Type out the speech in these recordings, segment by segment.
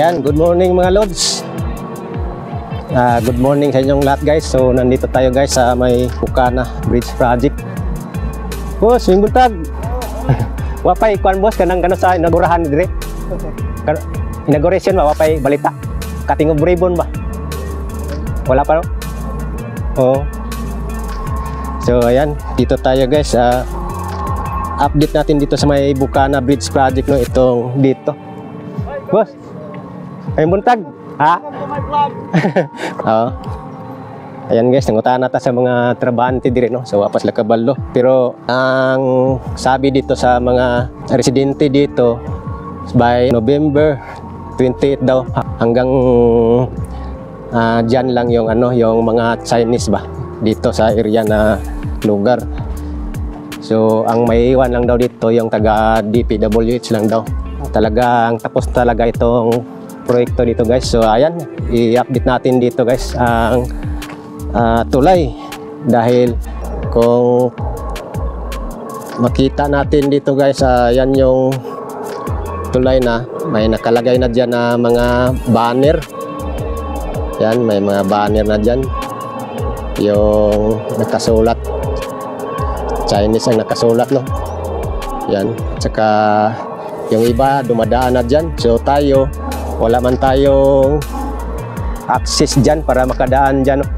Ayan, good morning mga Lods. Good morning sa inyong lahat guys. So nandito tayo guys sa may Bukana Bridge Project. Boss, yung buntag. Wapay kuan boss kanang kano sa inaugurahan dire. Inauguration ba wapay balita. Cutting of ribbon ba? Wala pa no? Oo. So ayan, dito tayo guys. Update natin dito sa may Bukana Bridge Project no, itong dito. Boss. Ay buntag. Ha? Oo. Ayan guys, nangutahan nata sa mga trabahante dire no, sa Wapas Lacabalo. Pero ang sabi dito sa mga residente dito by November 28 daw hanggang dyan lang yung ano, yung mga Chinese ba dito sa area na lugar. So ang may iwan lang daw dito yung taga DPWH lang daw. Talagang tapos talaga itong proyekto dito guys. So ayan, i-update natin dito guys ang tulay, dahil kung makita natin dito guys, yan yung tulay na may nakalagay na dyan na mga banner. Yan, may mga banner na dyan yung nakasulat Chinese ang nakasulat no. Yan, at saka yung iba dumadaan na dyan. So tayo wala man tayong access dyan para makadaan dyan no?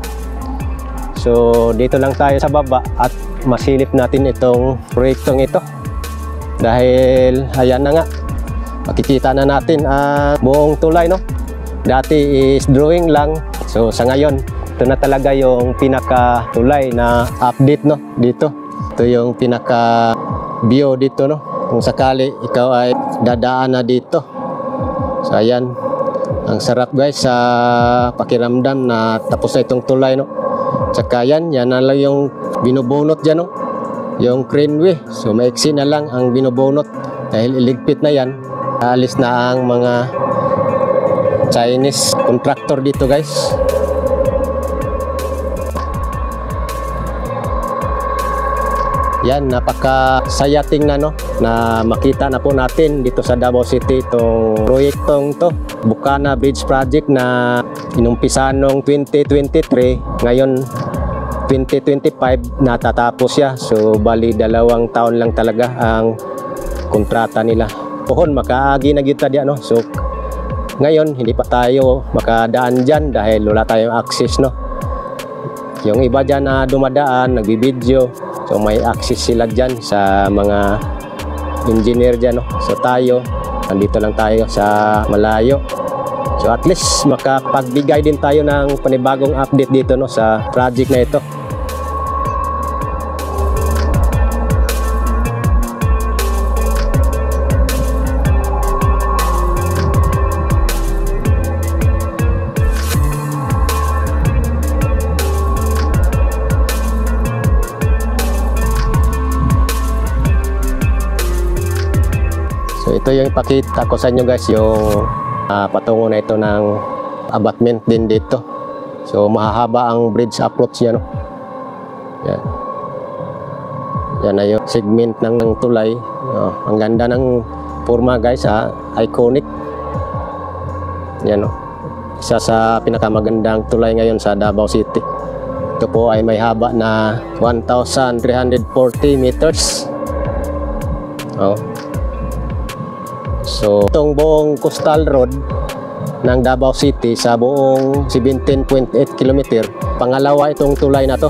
So dito lang tayo sa baba at masilip natin itong proyektong ito, dahil ayan na nga, makikita na natin ang buong tulay no. Dati is drawing lang, so sa ngayon ito na talaga yung pinaka tulay na update no dito. Ito yung pinaka view dito no, kung sakali ikaw ay dadaan na dito. So ayan, ang sarap guys sa pakiramdam na tapos na itong tulay no. Tsaka yan na lang yung binubunot dyan no, yung craneway. So maiksi na lang ang binubunot dahil iligpit na yan. Alis na ang mga Chinese contractor dito guys. Yan, napakasaya tingnan no, na makita na po natin dito sa Davao City itong proyektong to, Bukana Bridge Project, na inumpisahan noong 2023, ngayon 2025 natatapos siya. So bali 2 taon lang talaga ang kontrata nila. Pohon makaagi na kita diyan no. So ngayon hindi pa tayo makadaan dyan dahil wala tayong access no. Yung iba dyan na dumadaan, nagbibideo, so may access sila dyan sa mga engineer dyan no. So tayo, nandito lang tayo sa malayo. So at least makapagbigay din tayo ng panibagong update dito no sa project na ito. So ito yung ipakita ko sa inyo guys, yung patungo na ito ng abutment din dito. So mahahaba ang bridge approach niya no. Yan. Yan na yung segment ng tulay. Ang ganda ng forma guys, iconic. Yan no. Isa sa pinakamagandang tulay ngayon sa Davao City. Ito po ay may haba na 1,340 meters. So itong buong coastal road ng Davao City sa buong 17.8 km, pangalawa itong tulay na to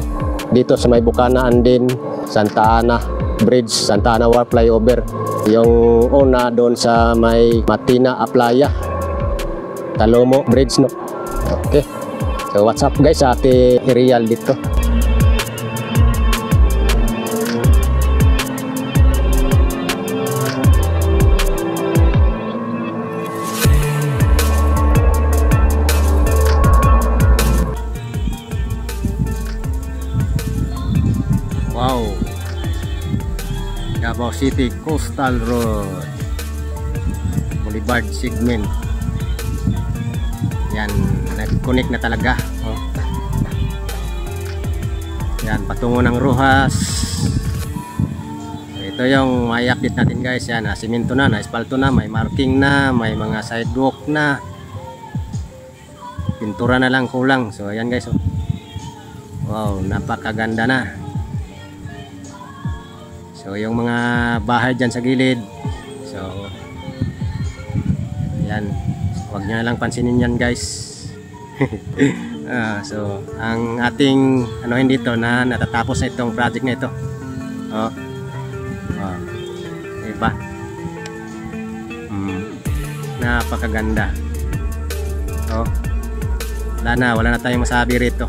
dito sa may Bukana and din Santa Ana Bridge, Santa Ana War Flyover. Yung una doon sa may Matina Aplaya Talomo Bridge no. Okay, so what's up guys sa ating aerial dito. Wow, Davao City Coastal Road Boulevard segment. Yan, nag-connect na talaga. Yan, patungo ng Rojas. Ito yung may update natin guys. Yan, simento na, na-espalto na, may marking na, may mga sidewalk na. pintura na lang kulang. So ayan guys, oh. Wow, napakaganda na. So yung mga bahay dyan sa gilid, so yan, huwag nyo na lang pansinin yan guys. So ang ating anuhin dito na natatapos na itong project na ito. Oh, oh, diba? Napakaganda. Oh, wala na tayong masabi rito.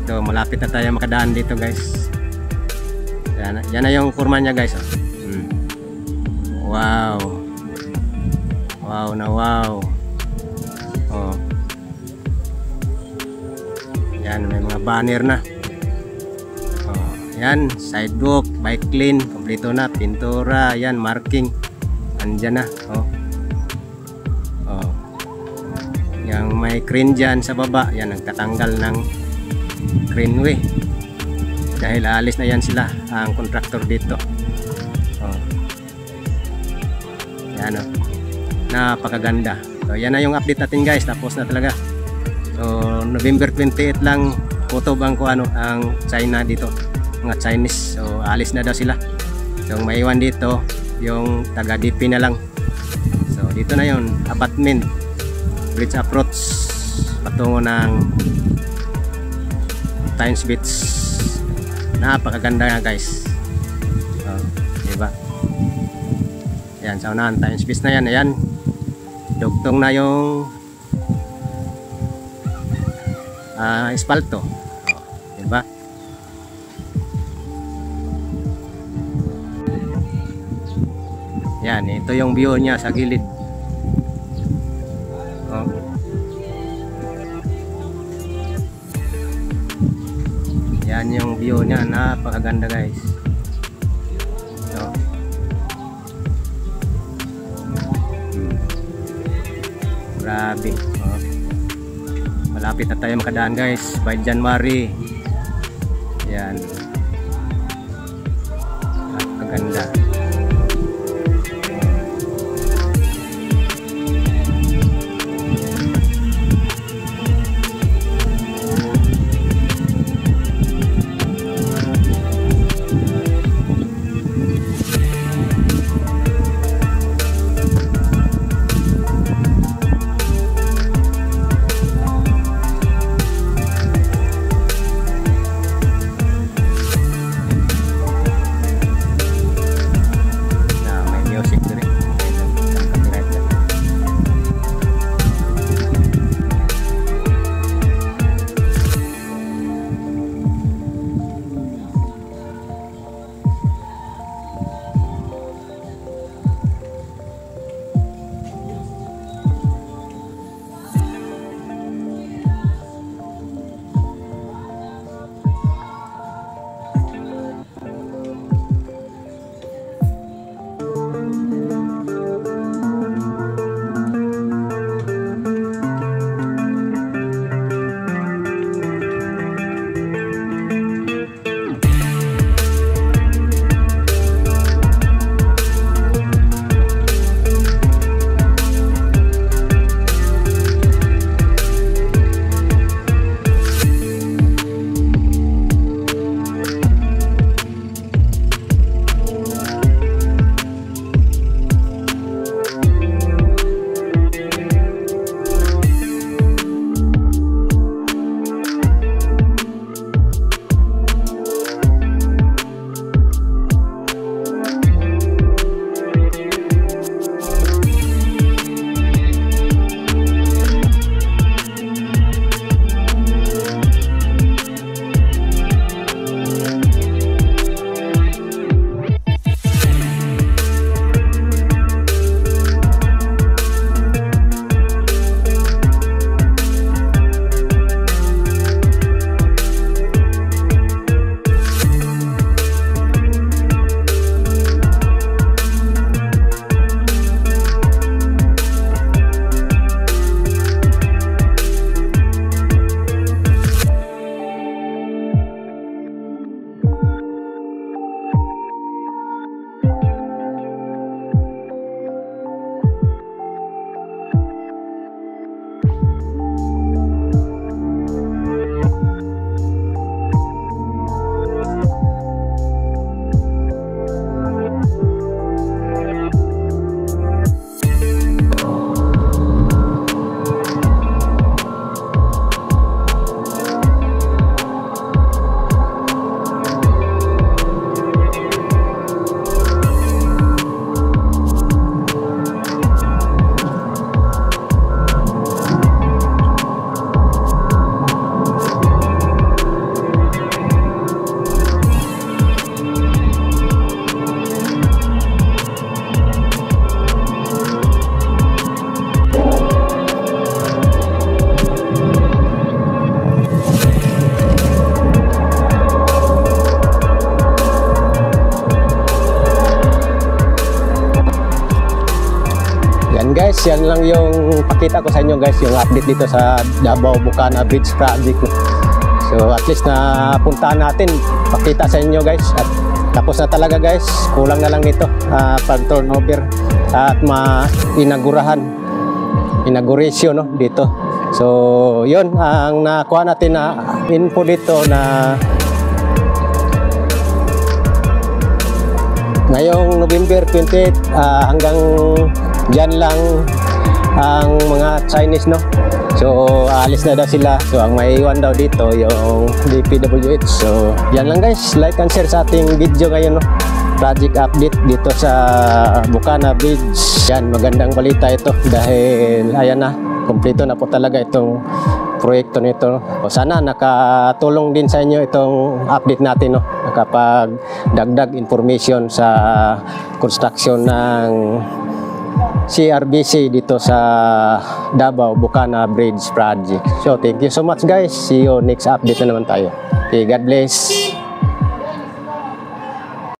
So malapit na tayo makadaan dito guys. Yan na yung kurma niya guys, oh. Wow, wow na wow. Oh, yan, may mga banner na. Oh, yan, sidewalk, bike lane, kompleto na, pintura, yan, marking, andyan na. Oh, oh, yung may crane dyan sa baba, yan, nagtatanggal ng craneway dahil alis na yan sila, ang contractor dito. Oh, yan, oh. Napakaganda. So yan na yung update natin guys, tapos na talaga. So November 28 lang kutob ang ang China dito, mga Chinese. So alis na daw sila. So maiwan dito yung taga DP na lang. So dito na yon, abutment, bridge approach patungo ng Tynes Beach. Napakaganda nga guys. So, diba? Yan, sa unahan Tynes Beach na yan. Ayan, dugtong na yung espalto. Diba? Yan, ito yung view niya sa gilid. Oh. Yan yung view niya, napakaganda guys. So, grabe. Oh. Malapit na tayo makadaan guys by January. Yan, napakaganda. yan lang yung pakita ko sa inyo guys, yung update dito sa Davao Bucana Bridge Project. So at least na puntahan natin, pakita sa inyo guys. At tapos na talaga guys, kulang na lang nito pag turnover at inauguration no, dito. So yun ang nakuha natin na info dito na ngayong November 28 hanggang dyan lang ang mga Chinese no. So alis na daw sila. So ang maiiwan daw dito yung DPWH. So yan lang guys, like and share sa ating video ngayon no. Project update dito sa Bucana Bridge. Yan, magandang balita ito dahil ayan na, kumpleto na po talaga itong proyekto nito. O sana nakatulong din sa inyo itong update natin no. Nakapagdagdag information sa construction ng CRBC dito sa Davao Bucana Bridge Project. So thank you so much guys. See you next update na naman tayo. Okay, God bless.